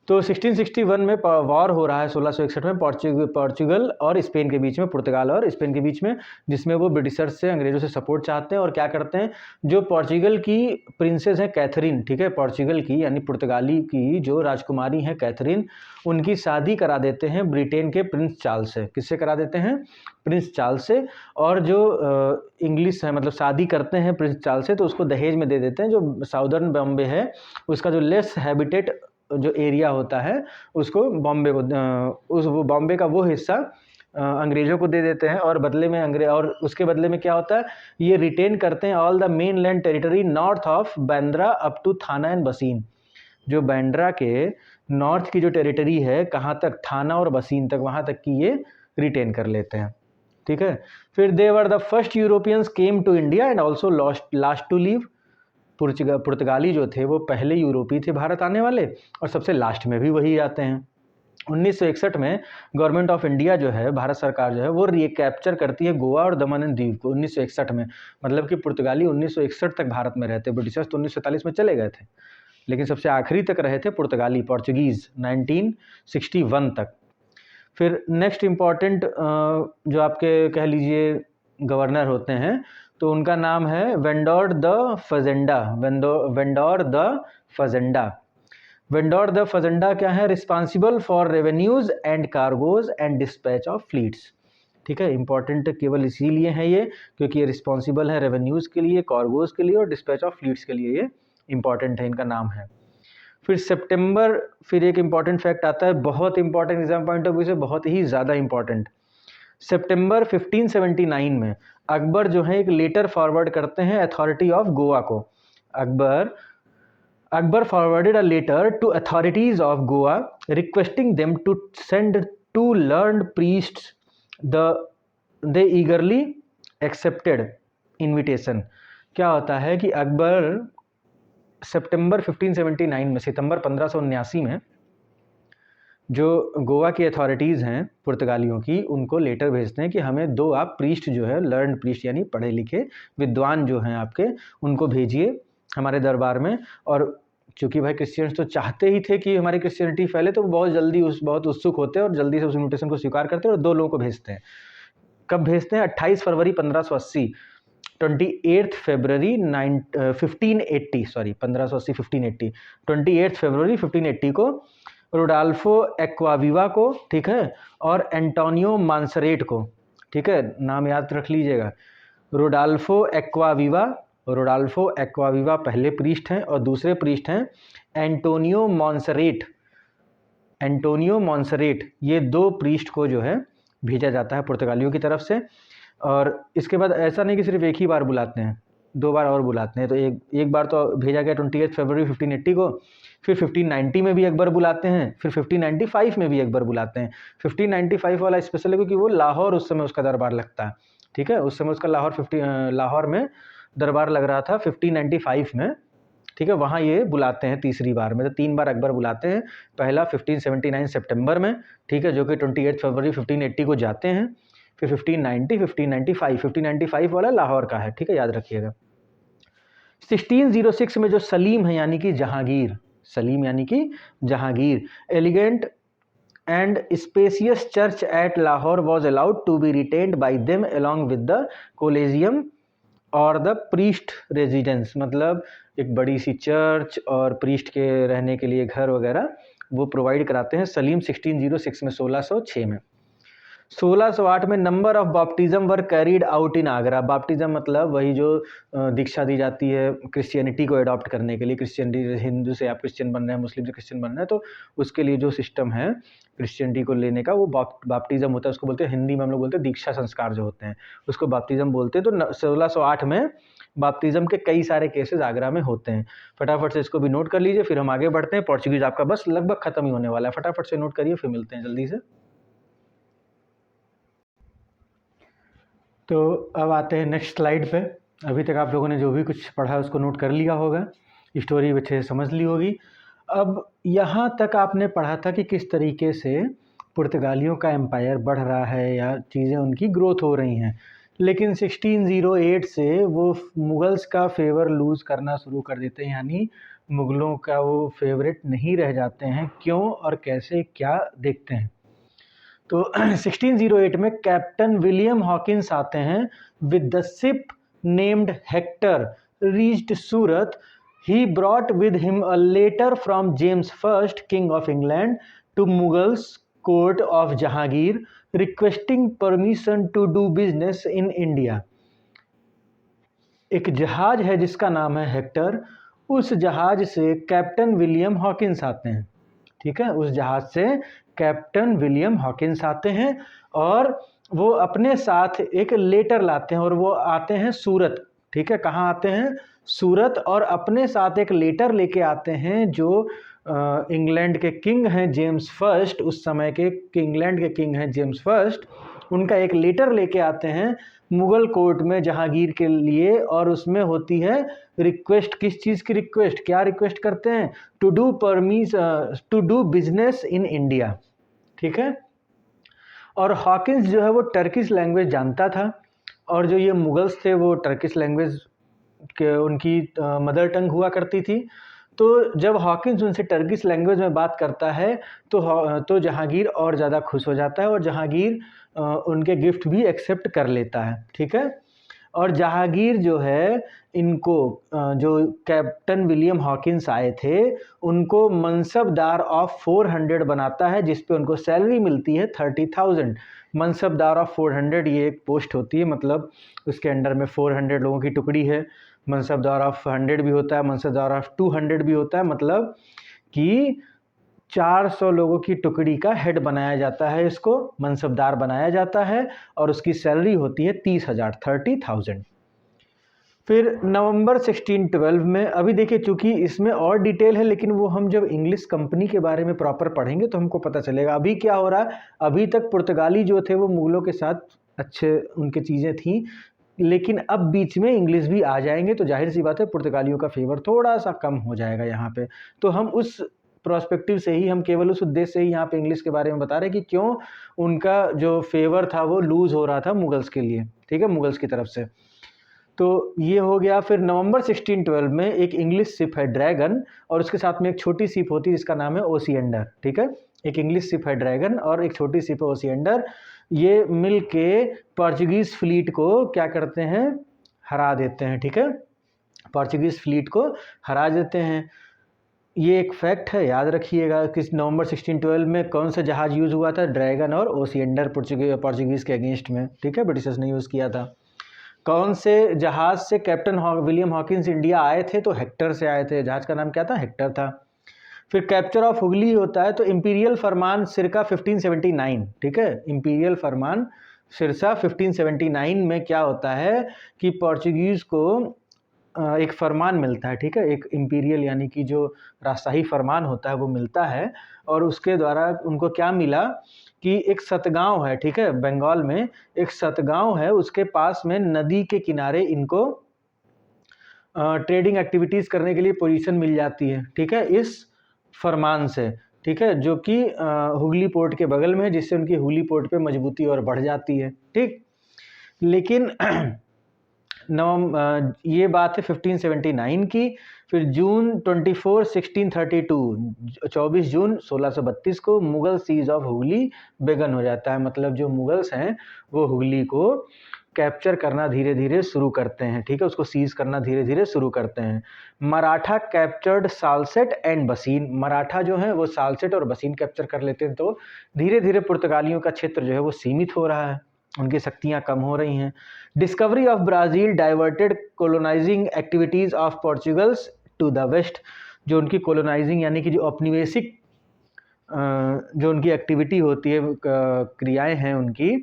तो 1661 में वॉर हो रहा है 1661 में पोर्चुगल और स्पेन के बीच में, पुर्तगाल और स्पेन के बीच में, जिसमें वो ब्रिटिशर्स से, अंग्रेज़ों से सपोर्ट चाहते हैं और क्या करते हैं, जो पोर्चुगल की प्रिंसेस हैं कैथरीन, ठीक है, पोर्चुगल की यानी पुर्तगाली की जो राजकुमारी हैं कैथरीन, उनकी शादी करा देते हैं ब्रिटेन के प्रिंस चार्ल्स से। किससे करा देते हैं? प्रिंस चार्ल्स से। और जो इंग्लिश है, मतलब शादी करते हैं प्रिंस चार्ल्स से, तो उसको दहेज में दे देते हैं। जो साउदर्न बॉम्बे है उसका जो लेस हैबिटेट जो एरिया होता है उसको बॉम्बे को उस वो बॉम्बे का वो हिस्सा अंग्रेज़ों को दे देते हैं। और बदले में और उसके बदले में क्या होता है, ये रिटेन करते हैं all the mainland territory north of Bandra up to Thana and Bassein. जो बांद्रा के नॉर्थ की जो टेरिटरी है, कहाँ तक, थाना और बसीन तक, वहाँ तक की ये रिटेन कर लेते हैं, ठीक है। फिर they were the first Europeans came to India and also last to leave. पुर्तगाली जो थे वो पहले यूरोपी थे भारत आने वाले, और सबसे लास्ट में भी वही आते हैं। 1961 में गवर्नमेंट ऑफ इंडिया जो है, भारत सरकार जो है, वो रिकैप्चर करती है गोवा और दमन एंड दीव को 1961 में। मतलब कि पुर्तगाली 1961 तक भारत में रहते, ब्रिटिशर्स तो 1947 में चले गए थे, लेकिन सबसे आखिरी तक रहे थे पुर्तगाली, पोर्चुगीज़ 1961 तक। फिर नेक्स्ट इम्पॉर्टेंट जो आपके कह लीजिए गवर्नर होते हैं, तो उनका नाम है vendor the fazenda. Vendor the fazenda. Vendor the fazenda क्या है? Responsible for revenues and cargoes and dispatch of fleets, ठीक है। इंपॉर्टेंट केवल इसीलिए है ये क्योंकि ये रिस्पॉन्सिबल है रेवेन्यूज़ के लिए, कार्गोज के लिए और डिस्पैच ऑफ फ्लीट्स के लिए, ये इंपॉर्टेंट है, इनका नाम है। फिर सितंबर, फिर एक इंपॉर्टेंट फैक्ट आता है, बहुत important exam point of view से, बहुत ही ज़्यादा इंपॉर्टेंट। सितंबर 1579 में अकबर जो है एक लेटर फॉरवर्ड करते हैं अथॉरिटी ऑफ गोवा को। Akbar forwarded a letter to authorities of Goa requesting them to send two learned priests they eagerly accepted invitation. क्या होता है कि अकबर सितंबर 1579 में, सितंबर 1579 में, जो गोवा की अथॉरिटीज़ हैं पुर्तगालियों की, उनको लेटर भेजते हैं कि हमें दो आप प्रीस्ट जो है, लर्नड प्रीस्ट यानी पढ़े लिखे विद्वान जो हैं आपके, उनको भेजिए हमारे दरबार में। और चूँकि भाई क्रिश्चियंस तो चाहते ही थे कि हमारी क्रिश्चियनिटी फैले, तो बहुत उत्सुक होते हैं और जल्दी से उस इन्विटेशन को स्वीकार करते हैं और दो लोगों को भेजते हैं। कब भेजते हैं? 28 फरवरी 1580, 28 फरवरी 1580, सॉरी 1580 1580, 28 फरवरी 1580 को रोडाल्फो एक्वाविवा को, ठीक है, और एंटोनियो मांसरेट को, ठीक है, नाम याद रख लीजिएगा। रोडाल्फो एक्वाविवा पहले प्रीस्ट हैं और दूसरे प्रीस्ट हैं एंटोनियो मॉन्सरेट। ये दो प्रीस्ट को जो है भेजा जाता है पुर्तगालियों की तरफ से। और इसके बाद ऐसा नहीं कि सिर्फ एक ही बार बुलाते हैं, दो बार और बुलाते हैं। तो एक बार तो भेजा गया 28 फरवरी 1580 को, फिर 1590 में भी एक बार बुलाते हैं, फिर 1595 में भी एक बार बुलाते हैं। 1595 वाला स्पेशल है क्योंकि वो लाहौर उस समय उसका दरबार लगता है, ठीक है, उस समय उसका लाहौर में दरबार लग रहा था 1595 में, ठीक है, वहाँ ये बुलाते हैं तीसरी बार में। तो 3 बार अकबर बुलाते हैं, पहला 1579 सितंबर में, ठीक है, जो कि 28 फरवरी 1580 को जाते हैं, फिर 1590, 1595 वाला लाहौर का है, ठीक है, याद रखिएगा। 1606 में जो सलीम है यानी कि Jahangir, elegant and spacious church at Lahore was allowed to be retained by them along with the collegium और द प्रीस्ट रेजिडेंस। मतलब एक बड़ी सी चर्च और प्रीस्ट के रहने के लिए घर वगैरह वो प्रोवाइड कराते हैं सलीम 1606 में, 1606 में। 1608 में number of बाप्टिज्म were carried out in Agra. बाप्टिज्म मतलब वही जो दीक्षा दी जाती है क्रिश्चियनिटी को अडॉप्ट करने के लिए। क्रिश्चियनिटी, हिंदू से आप क्रिश्चियन बन रहे हैं, मुस्लिम से क्रिश्चियन बन रहे हैं, तो उसके लिए जो सिस्टम है क्रिश्चियनिटी को लेने का, वो बाप्टिज्म होता है। उसको बोलते हैं, हिंदी में हम लोग बोलते हैं दीक्षा संस्कार जो होते हैं, उसको बाप्टिज्म बोलते हैं। तो 1608 में बाप्टिज्म के कई सारे केसेस आगरा में होते हैं। फटाफट से इसको भी नोट कर लीजिए, फिर हम आगे बढ़ते हैं। पोर्चुगीज आपका बस लगभग खत्म ही होने वाला है, फटाफट से नोट करिए, फिर मिलते हैं जल्दी से। तो अब आते हैं नेक्स्ट स्लाइड पे। अभी तक आप लोगों ने जो भी कुछ पढ़ा उसको नोट कर लिया होगा, स्टोरी अच्छे से समझ ली होगी। अब यहाँ तक आपने पढ़ा था कि किस तरीके से पुर्तगालियों का एम्पायर बढ़ रहा है या चीज़ें उनकी ग्रोथ हो रही हैं, लेकिन 1608 से वो मुगल्स का फेवर लूज़ करना शुरू कर देते हैं, यानी मुग़लों का वो फेवरेट नहीं रह जाते हैं, क्यों और कैसे, क्या देखते हैं। तो 1608 में कैप्टन विलियम हॉकिंस आते हैं with the ship named Hector reached Surat. He brought with him a letter from James first king of England to Mughals court of Jahangir requesting permission to do business in India. एक जहाज है जिसका नाम है Hector, उस जहाज से कैप्टन विलियम हॉकिंस आते हैं, ठीक है, उस जहाज से कैप्टन विलियम हॉकिंस आते हैं और वो अपने साथ एक लेटर लाते हैं और वो आते हैं सूरत, ठीक है, कहाँ आते हैं, सूरत, और अपने साथ एक लेटर लेके आते हैं जो इंग्लैंड के किंग हैं जेम्स फर्स्ट, उस समय के इंग्लैंड के किंग हैं जेम्स फर्स्ट, उनका एक लेटर लेके आते हैं मुग़ल कोर्ट में जहांगीर के लिए, और उसमें होती है रिक्वेस्ट, किस चीज़ की रिक्वेस्ट, क्या रिक्वेस्ट करते हैं, to do business in India, ठीक है। और हॉकिंस जो है वो टर्किश लैंग्वेज जानता था, और जो ये मुगल्स थे वो टर्किश लैंग्वेज के उनकी मदर टंग हुआ करती थी। तो जब हॉकिंस उनसे टर्किश लैंग्वेज में बात करता है तो जहांगीर और ज़्यादा खुश हो जाता है और जहांगीर उनके गिफ्ट भी एक्सेप्ट कर लेता है, ठीक है। और जहांगीर जो है इनको जो कैप्टन विलियम हॉकिंस आए थे उनको मनसबदार ऑफ 400 बनाता है, जिस पे उनको सैलरी मिलती है 30,000। मनसबदार ऑफ 400 ये एक पोस्ट होती है, मतलब उसके अंडर में 400 लोगों की टुकड़ी है। मनसबदार ऑफ 100 भी होता है, मनसबदार ऑफ 200 भी होता है, मतलब कि 400 लोगों की टुकड़ी का हेड बनाया जाता है, इसको मनसबदार बनाया जाता है, और उसकी सैलरी होती है 30,000। फिर नवंबर 1612 में, अभी देखिए चूंकि इसमें और डिटेल है लेकिन वो हम जब इंग्लिश कंपनी के बारे में प्रॉपर पढ़ेंगे तो हमको पता चलेगा। अभी क्या हो रहा है, अभी तक पुर्तगाली जो थे वो मुगलों के साथ अच्छे उनके चीज़ें थी, लेकिन अब बीच में इंग्लिश भी आ जाएंगे तो जाहिर सी बात है पुर्तगालियों का फेवर थोड़ा सा कम हो जाएगा यहाँ पे। तो हम उस प्रोस्पेक्टिव से ही, हम केवल उस उद्देश्य से ही यहाँ पे इंग्लिश के बारे में बता रहे हैं कि क्यों उनका जो फेवर था वो लूज़ हो रहा था मुगल्स के लिए, ठीक है, मुगल्स की तरफ से। तो ये हो गया। फिर नवंबर 1612 में एक इंग्लिश शिप है ड्रैगन, और उसके साथ में एक छोटी शिप होती है जिसका नाम है ओसिएंडर, ठीक है। एक इंग्लिश शिप है ड्रैगन और एक छोटी शिप है ओसिएंडर, ये मिल के पोर्चुगीज़ फ्लीट को क्या करते हैं, हरा देते हैं, ठीक है, पोर्चुगीज़ फ्लीट को हरा देते हैं। ये एक फैक्ट है, याद रखिएगा। किस नवंबर 1612 में कौन सा जहाज़ यूज़ हुआ था, ड्रैगन और ओसिएंडर, पोर्चुगीज़ के अगेंस्ट में, ठीक है, ब्रिटिशर्स ने यूज़ किया था। कौन से जहाज़ से कैप्टन विलियम हॉकिंस इंडिया आए थे, तो हेक्टर से आए थे, जहाज़ का नाम क्या था, हेक्टर था। फिर कैप्चर ऑफ हुगली होता है, तो इंपीरियल फरमान सिरका 1579, ठीक है, इंपीरियल फरमान सिरसा 1579 में क्या होता है कि पोर्चुगीज़ को एक फरमान मिलता है, ठीक है, एक इंपीरियल यानी कि जो राजशाही फरमान होता है वो मिलता है, और उसके द्वारा उनको क्या मिला कि एक सतगांव है, ठीक है, बंगाल में एक सतगांव है, उसके पास में नदी के किनारे इनको ट्रेडिंग एक्टिविटीज़ करने के लिए पोजीशन मिल जाती है, ठीक है, इस फरमान से, ठीक है, जो कि हुगली पोर्ट के बगल में है, जिससे उनकी हुगली पोर्ट पे मजबूती और बढ़ जाती है, ठीक। लेकिन ये बात है 1579 की। फिर जून 24 1632 24 जून 1632 को मुगल सीज ऑफ हुगली बेगन हो जाता है, मतलब जो मुगल्स हैं वो हुगली को कैप्चर करना धीरे धीरे शुरू करते हैं, ठीक है, उसको सीज करना धीरे धीरे शुरू करते हैं। मराठा कैप्चर्ड सालसेट एंड बसीन, मराठा जो है वो सालसेट और बसीन कैप्चर कर लेते हैं, तो धीरे धीरे पुर्तगालियों का क्षेत्र जो है वो सीमित हो रहा है, उनकी शक्तियाँ कम हो रही हैं। Discovery of Brazil diverted colonising activities of Portugals to the west, जो उनकी कोलोनाइजिंग यानी कि जो औपनिवेशिक जो उनकी एक्टिविटी होती है, क्रियाएं हैं उनकी,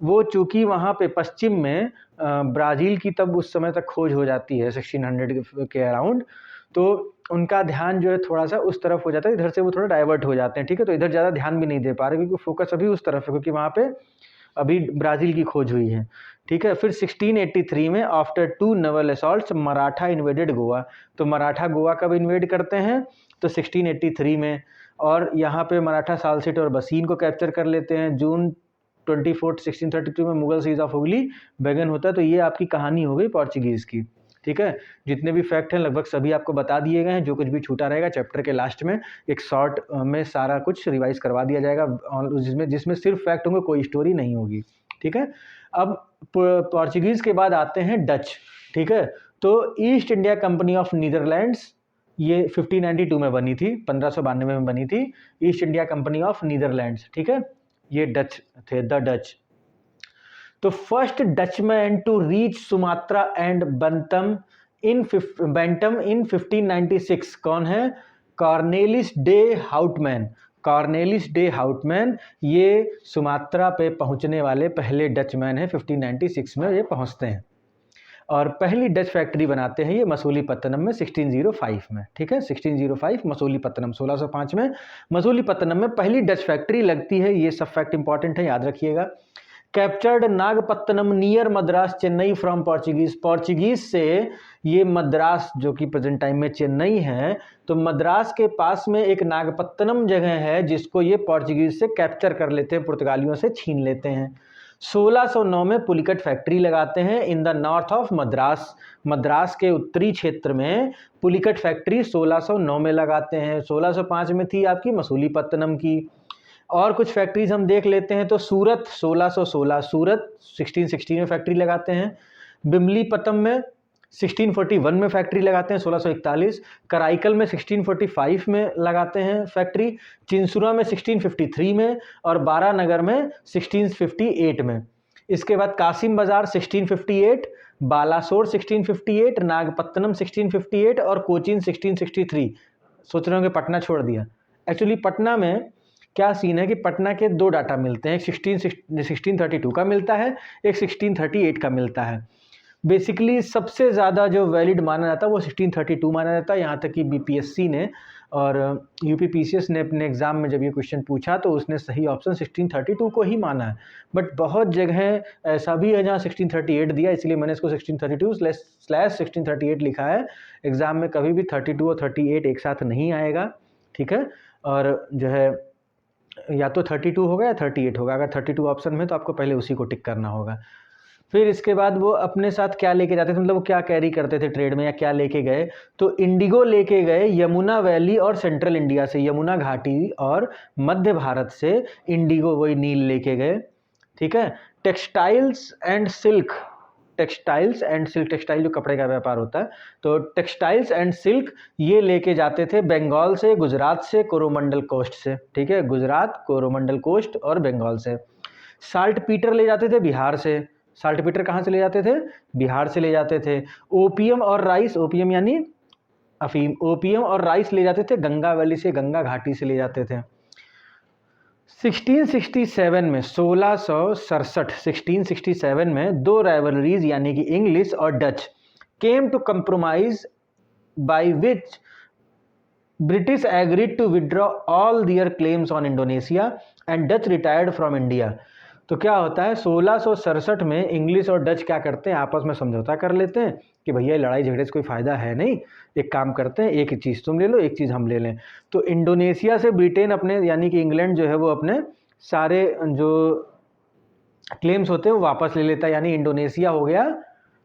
वो चूँकि वहाँ पे पश्चिम में ब्राज़ील की तब उस समय तक खोज हो जाती है 1600 के अराउंड, तो उनका ध्यान जो है थोड़ा सा उस तरफ हो जाता है, इधर से वो थोड़ा डाइवर्ट हो जाते हैं, ठीक है, तो इधर ज़्यादा ध्यान भी नहीं दे पा रहे क्योंकि फोकस अभी उस तरफ है, क्योंकि वहाँ पे अभी ब्राज़ील की खोज हुई है, ठीक है। फिर 1683 में after 2 naval assaults Maratha invaded Goa, तो मराठा गोवा कब इन्वेड करते हैं, तो 1683 में, और यहाँ पे मराठा सालसेट और बसीन को कैप्चर कर लेते हैं। जून 24 1632 में मुगल सीज ऑफ हुगली बेगन होता है। तो ये आपकी कहानी हो गई पोर्चुगीज़ की। ठीक है। जितने भी फैक्ट हैं लगभग सभी आपको बता दिए गए हैं, जो कुछ भी छूटा रहेगा चैप्टर के लास्ट में एक शॉर्ट में सारा कुछ रिवाइज करवा दिया जाएगा, जिसमें सिर्फ फैक्ट होंगे, कोई स्टोरी नहीं होगी, ठीक है। अब पोर्चुगीज़ के बाद आते हैं डच, ठीक है। तो East India Company of Netherlands ये 1592 में बनी थी, 1592 में बनी थी East India Company of Netherlands, ठीक है। ये डच थे, द डच। तो first Dutchman to reach Sumatra and Bantam in 1596 कौन है? Cornelis de Houtman. Cornelis de Houtman ये सुमात्रा पे पहुंचने वाले पहले डचमैन हैं, 1596 में ये पहुंचते हैं और पहली डच फैक्ट्री बनाते हैं ये मसूलीपत्तनम में 1605 में, ठीक है। 1605 मसूलीपत्तनम, 1605 में मसूलीपत्तनम में पहली डच फैक्ट्री लगती है। ये सब फैक्ट इंपॉर्टेंट है, याद रखिएगा। Captured Nagapattinam near Madras Chennai from Portuguese. Portuguese से ये मद्रास जो कि प्रेजेंट टाइम में चेन्नई है, तो मद्रास के पास में एक नागपत्तनम जगह है जिसको ये पोर्चुगीज से कैप्चर कर लेते हैं, पुर्तगालियों से छीन लेते हैं। 1609 में पुलिकट फैक्ट्री लगाते हैं in the north of Madras. Madras के उत्तरी क्षेत्र में पुलिकट फैक्ट्री 1609 में लगाते हैं। 1605 में थी आपकी मसूलीपत्तनम की। और कुछ फैक्ट्रीज हम देख लेते हैं। तो सूरत 1616, सूरत 1616 में फैक्ट्री लगाते हैं। बिमलीपत्तम में 1641 में फैक्ट्री लगाते हैं, 1641। कराईकल में 1645 में लगाते हैं फैक्ट्री। चिंसुरा में 1653 में और बारानगर में 1658 में। इसके बाद कासिम बाजार 1658, बालासोर 1658, नागपत्तनम 1658 और कोचीन 1663। सोच रहे होंगे पटना छोड़ दिया। एक्चुअली पटना में क्या सीन है कि पटना के दो डाटा मिलते हैं, एक 1632 का मिलता है, एक 1638 का मिलता है। बेसिकली सबसे ज़्यादा जो वैलिड माना जाता है वो 1632 माना जाता है। यहाँ तक कि बीपीएससी ने और यूपीपीसीएस ने अपने एग्ज़ाम में जब ये क्वेश्चन पूछा तो उसने सही ऑप्शन 1632 को ही माना है। बट बहुत जगह ऐसा भी है जहाँ 1638 दिया, इसलिए मैंने इसको 1632/1638 लिखा है। एग्ज़ाम में कभी भी 32 और 38 एक साथ नहीं आएगा, ठीक है। और जो है या तो 32 होगा या 38 होगा। अगर 32 ऑप्शन में तो आपको पहले उसी को टिक करना होगा। फिर इसके बाद वो अपने साथ क्या लेके जाते थे, मतलब वो क्या कैरी करते थे ट्रेड में या क्या लेके गए, तो इंडिगो लेके गए यमुना वैली और सेंट्रल इंडिया से, यमुना घाटी और मध्य भारत से इंडिगो वही नील लेके गए, ठीक है। Textiles and silk, textiles and silk, textile जो कपड़े का व्यापार होता है, तो टेक्सटाइल्स एंड सिल्क ये लेके जाते थे बंगाल से, गुजरात से, कोरोमंडल कोस्ट से, ठीक है। गुजरात, कोरोमंडल कोस्ट और बंगाल से। साल्ट पीटर ले जाते थे बिहार से। साल्ट पीटर कहाँ से ले जाते थे? बिहार से ले जाते थे। ओपियम और राइस, ओपियम यानी अफीम, ओपियम और राइस ले जाते थे गंगा वैली से, गंगा घाटी से ले जाते थे। 1667 में 1667 में दो राइवलरीज यानी कि इंग्लिश और Dutch came to compromise by which British agreed to withdraw all their claims on Indonesia and Dutch retired from India. तो क्या होता है 1667 में इंग्लिश और डच क्या करते हैं, आपस में समझौता कर लेते हैं कि भैया लड़ाई झगड़े से कोई फ़ायदा है नहीं, एक काम करते हैं, एक चीज़ तुम ले लो, एक चीज़ हम ले लें। तो इंडोनेशिया से ब्रिटेन अपने यानी कि इंग्लैंड जो है वो अपने सारे जो क्लेम्स होते हैं वो वापस ले लेता है, यानी इंडोनेशिया हो गया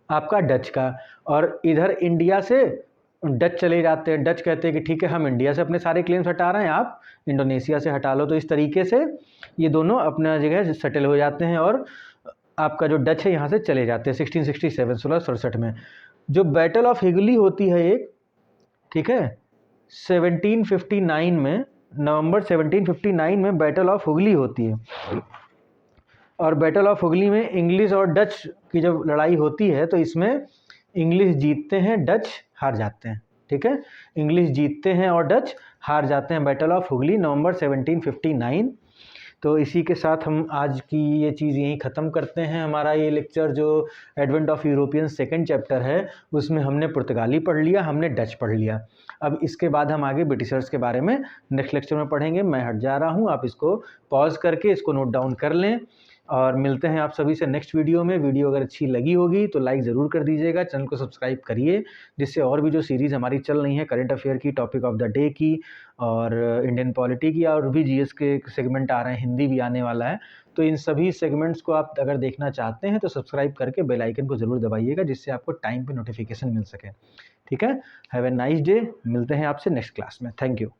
आपका डच का। और इधर इंडिया से डच चले जाते हैं। डच कहते हैं कि ठीक है हम इंडिया से अपने सारे क्लेम्स हटा रहे हैं, आप इंडोनेशिया से हटा लो। तो इस तरीके से ये दोनों अपना जगह सेटल हो जाते हैं और आपका जो डच है यहाँ से चले जाते हैं। 1667 में जो बैटल ऑफ हिगली होती है एक, ठीक है, 1759 में, नवंबर 1759 में बैटल ऑफ हुगली होती है। और बैटल ऑफ हुगली में इंग्लिश और डच की जब लड़ाई होती है तो इसमें इंग्लिश जीतते हैं, डच हार जाते हैं, ठीक है। इंग्लिश जीतते हैं और डच हार जाते हैं, बैटल ऑफ हुगली नवंबर 1759। तो इसी के साथ हम आज की ये चीज़ यहीं ख़त्म करते हैं। हमारा ये लेक्चर जो advent of European second chapter है उसमें हमने पुर्तगाली पढ़ लिया, हमने डच पढ़ लिया। अब इसके बाद हम आगे ब्रिटिशर्स के बारे में नेक्स्ट लेक्चर में पढ़ेंगे। मैं हट जा रहा हूँ, आप इसको पॉज करके इसको नोट डाउन कर लें। और मिलते हैं आप सभी से नेक्स्ट वीडियो में। वीडियो अगर अच्छी लगी होगी तो लाइक ज़रूर कर दीजिएगा, चैनल को सब्सक्राइब करिए, जिससे और भी जो सीरीज़ हमारी चल रही है करंट अफेयर की, टॉपिक ऑफ द डे की और इंडियन पॉलिटी की, और भी जीएस के सेगमेंट आ रहे हैं, हिंदी भी आने वाला है, तो इन सभी सेगमेंट्स को आप अगर देखना चाहते हैं तो सब्सक्राइब करके बेल आइकन को ज़रूर दबाइएगा, जिससे आपको टाइम पे नोटिफिकेशन मिल सके। ठीक है, हैव ए नाइस डे, मिलते हैं आपसे नेक्स्ट क्लास में। Thank you.